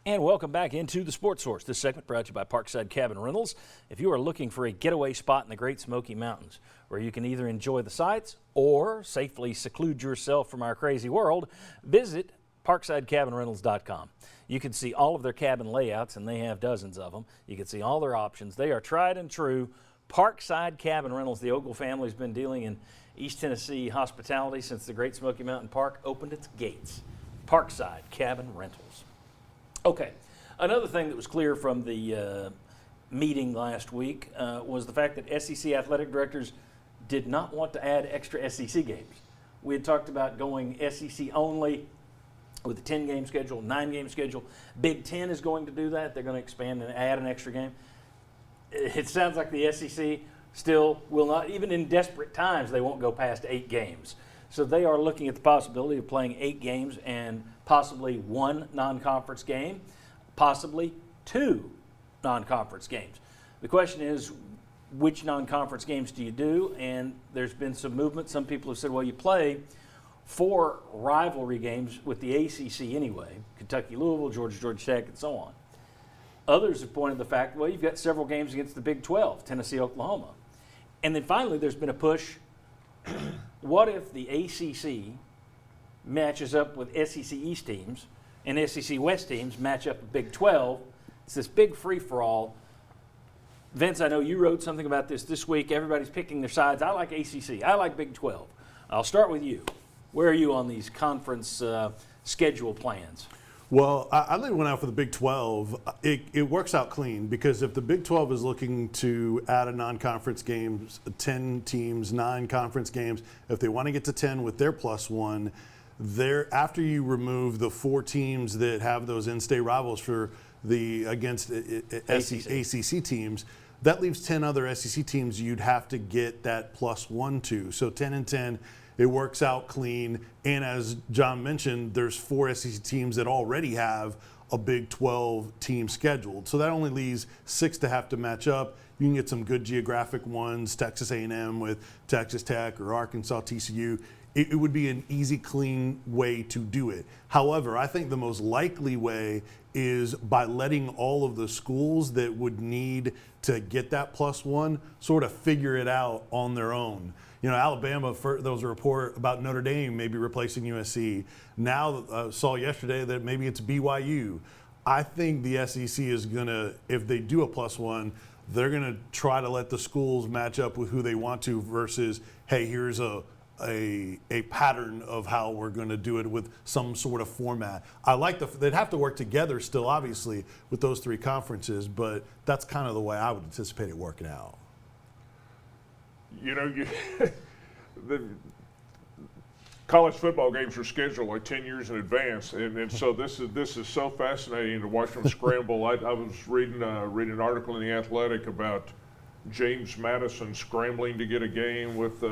And welcome back into the Sports Source. This segment brought to you by Parkside Cabin Rentals. If you are looking for a getaway spot in the Great Smoky Mountains where you can either enjoy the sights or safely seclude yourself from our crazy world, visit ParksideCabinRentals.com. You can see all of their cabin layouts, and they have dozens of them. You can see all their options. They are tried and true. Parkside Cabin Rentals. The Ogle family's been dealing in East Tennessee hospitality since the Great Smoky Mountain Park opened its gates. Parkside Cabin Rentals. Okay, another thing that was clear from the meeting last week was the fact that SEC athletic directors did not want to add extra SEC games. We had talked about going SEC only with a 10-game schedule, 9-game schedule. Big Ten is going to do that. They're going to expand and add an extra game. It sounds like the SEC still will not, even in desperate times, they won't go past 8 games. So they are looking at the possibility of playing 8 games and possibly 1 non-conference game, possibly 2 non-conference games. The question is, which non-conference games do you do? And there's been some movement. Some people have said, well, you play 4 rivalry games with the ACC anyway, Kentucky, Louisville, Georgia, Georgia Tech, and so on. Others have pointed to the fact, well, you've got several games against the Big 12, Tennessee, Oklahoma. And then finally, there's been a push. What if the ACC matches up with SEC East teams and SEC West teams match up with Big 12? It's this big free-for-all. Vince, I know you wrote something about this week. Everybody's picking their sides. I like ACC. I like Big 12. I'll start with you. Where are you on these conference schedule plans? Well, I laid one out for the Big 12. It works out clean because if the Big 12 is looking to add a non-conference games, 10 teams, 9 conference games, if they want to get to 10 with their +1, after you remove the 4 teams that have those in-state rivals for against ACC teams, that leaves 10 other SEC teams you'd have to get that +1 to. So 10 and 10. It works out clean, and as John mentioned, there's 4 SEC teams that already have a Big 12 team scheduled. So that only leaves 6 to have to match up. You can get some good geographic ones, Texas A&M with Texas Tech or Arkansas, TCU. It would be an easy, clean way to do it. However, I think the most likely way is by letting all of the schools that would need to get that +1 sort of figure it out on their own. You know, Alabama, there was a report about Notre Dame maybe replacing USC. Now, saw yesterday that maybe it's BYU. I think the SEC is going to, if they do a +1, they're going to try to let the schools match up with who they want to versus, hey, here's a pattern of how we're going to do it with some sort of format. I like they'd have to work together still, obviously, with those 3 conferences, but that's kind of the way I would anticipate it working out. You know, the college football games are scheduled like 10 years in advance, and so this is so fascinating to watch them scramble. I was reading an article in The Athletic about James Madison scrambling to get a game with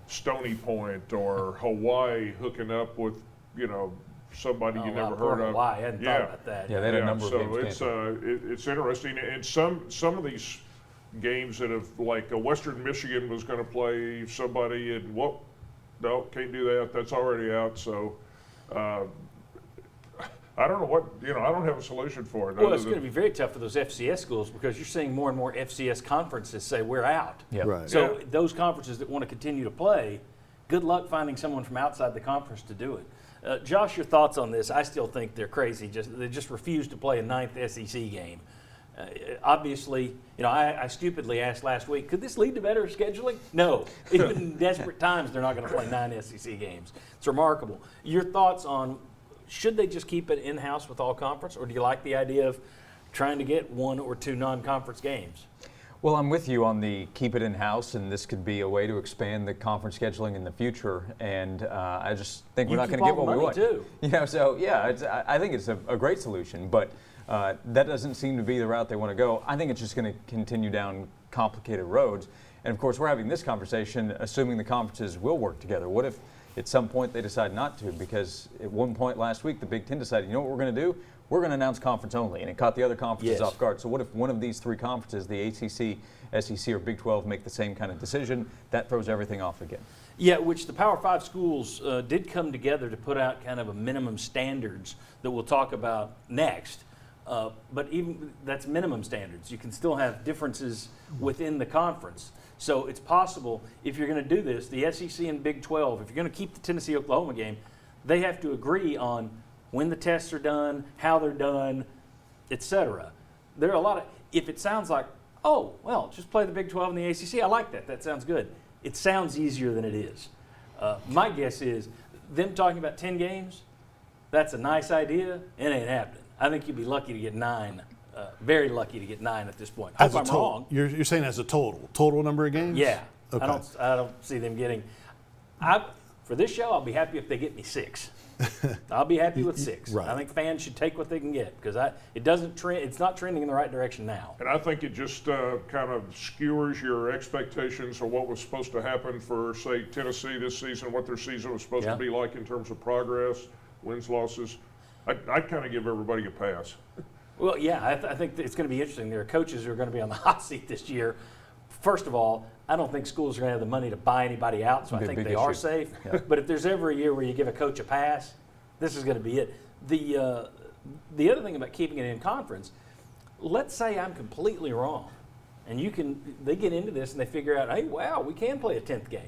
Stony Point or Hawaii hooking up with, you know, somebody you never heard of. Hawaii, I hadn't thought about that. Yeah, they had a number of games. So it's interesting, and some of these games that have, like Western Michigan was going to play somebody, and no, can't do that. That's already out. So I don't know what, I don't have a solution for it. Well, it's going to be very tough for those FCS schools because you're seeing more and more FCS conferences say we're out. Yep. Right. So those conferences that want to continue to play, good luck finding someone from outside the conference to do it. Josh, your thoughts on this? I still think they're crazy. They just refuse to play a 9th SEC game. Obviously, I stupidly asked last week, could this lead to better scheduling? No. Even in desperate times, they're not going to play 9 SEC games. It's remarkable. Your thoughts on, should they just keep it in-house with all conference, or do you like the idea of trying to get 1 or 2 non-conference games? Well, I'm with you on the keep it in-house, and this could be a way to expand the conference scheduling in the future. And I just think we're not going to get what we want. Too. I think it's a great solution, but that doesn't seem to be the route they want to go. I think it's just going to continue down complicated roads. And of course, we're having this conversation assuming the conferences will work together. What if at some point they decide not to? Because at one point last week, the Big Ten decided, you know what we're going to do? We're going to announce conference only, and it caught the other conferences off guard. So what if one of these 3 conferences, the ACC, SEC, or Big 12, make the same kind of decision? That throws everything off again. Yeah, which the Power 5 schools did come together to put out kind of a minimum standards that we'll talk about next. But even that's minimum standards. You can still have differences within the conference. So it's possible if you're going to do this, the SEC and Big 12, if you're going to keep the Tennessee-Oklahoma game, they have to agree on when the tests are done, how they're done, etc. There are a lot of, if it sounds like, oh, well, just play the Big 12 and the ACC, I like that. That sounds good. It sounds easier than it is. My guess is them talking about 10 games, that's a nice idea. It ain't happening. I think you'd be lucky to get 9, very lucky to get 9 at this point. I As hope a I'm total, wrong. you're saying as a total number of games? Yeah. Okay. I don't see them getting. For this show, I'll be happy if they get me 6. I'll be happy with 6. Right. I think fans should take what they can get because it doesn't trend. It's not trending in the right direction now. And I think it just kind of skewers your expectations of what was supposed to happen for, say, Tennessee this season, what their season was supposed Yeah. to be like in terms of progress, wins, losses. I'd kind of give everybody a pass. Well, yeah, I think that it's going to be interesting. There are coaches who are going to be on the hot seat this year. First of all, I don't think schools are going to have the money to buy anybody out, so I Be a think big they are issue. safe. But if there's ever a year where you give a coach a pass, this is going to be it. The other thing about keeping it in conference, let's say I'm completely wrong, and they get into this and they figure out, hey, wow, we can play a 10th game.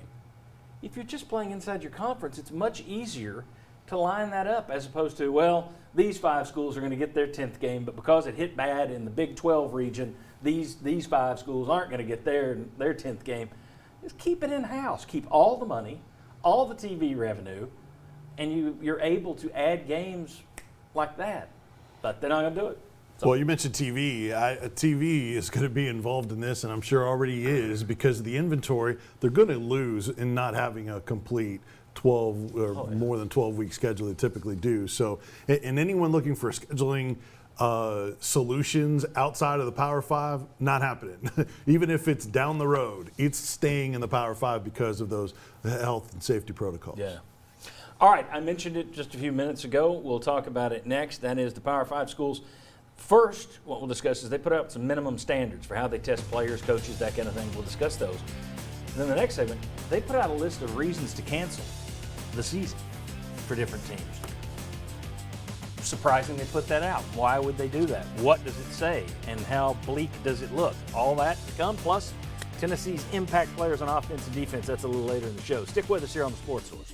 If you're just playing inside your conference, it's much easier to line that up as opposed to, well, these 5 schools are going to get their 10th game, but because it hit bad in the Big 12 region, these 5 schools aren't going to get their 10th game. Just keep it in-house. Keep all the money, all the TV revenue, and you're able to add games like that. But they're not going to do it. Well, you mentioned TV. TV is going to be involved in this, and I'm sure already is, because of the inventory. They're going to lose in not having a complete 12 or more than 12-week schedule they typically do. So, and anyone looking for scheduling solutions outside of the Power 5, not happening. Even if it's down the road, it's staying in the Power 5 because of those health and safety protocols. Yeah. All right, I mentioned it just a few minutes ago. We'll talk about it next. That is the Power 5 schools. First, what we'll discuss is they put out some minimum standards for how they test players, coaches, that kind of thing. We'll discuss those. And then the next segment, they put out a list of reasons to cancel the season for different teams. Surprising they put that out. Why would they do that? What does it say? And how bleak does it look? All that to come, plus Tennessee's impact players on offense and defense. That's a little later in the show. Stick with us here on the Sports Source.